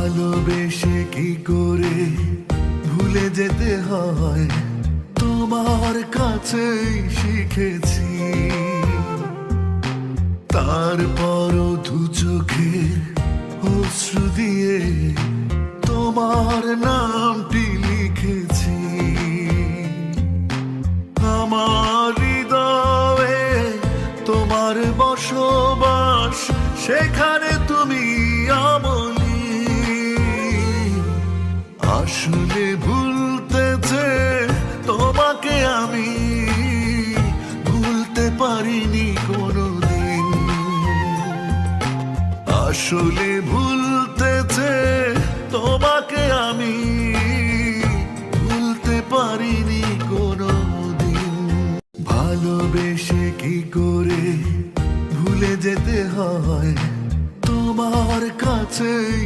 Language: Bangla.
ভালোবেসে কি করে ভুলে যেতে হয়, তোমার কাছেই শিখেছি। তারপরও দু চোখের অশ্রু দিয়ে তোমার নামটি লিখেছি। আমার হৃদয়ে তোমার বসবাস, সেখানে তুমি আমলি। আসলে ভুলতেছে তোমাকে আমি, ভুলতে পারিনি কোনোদিন। আসলে ভুলতেছে তোমাকে আমি, ভুলতে পারিনি কোনোদিন। ভালোবেসে কি করে ভুলে যেতে হয়, তোমার কাছেই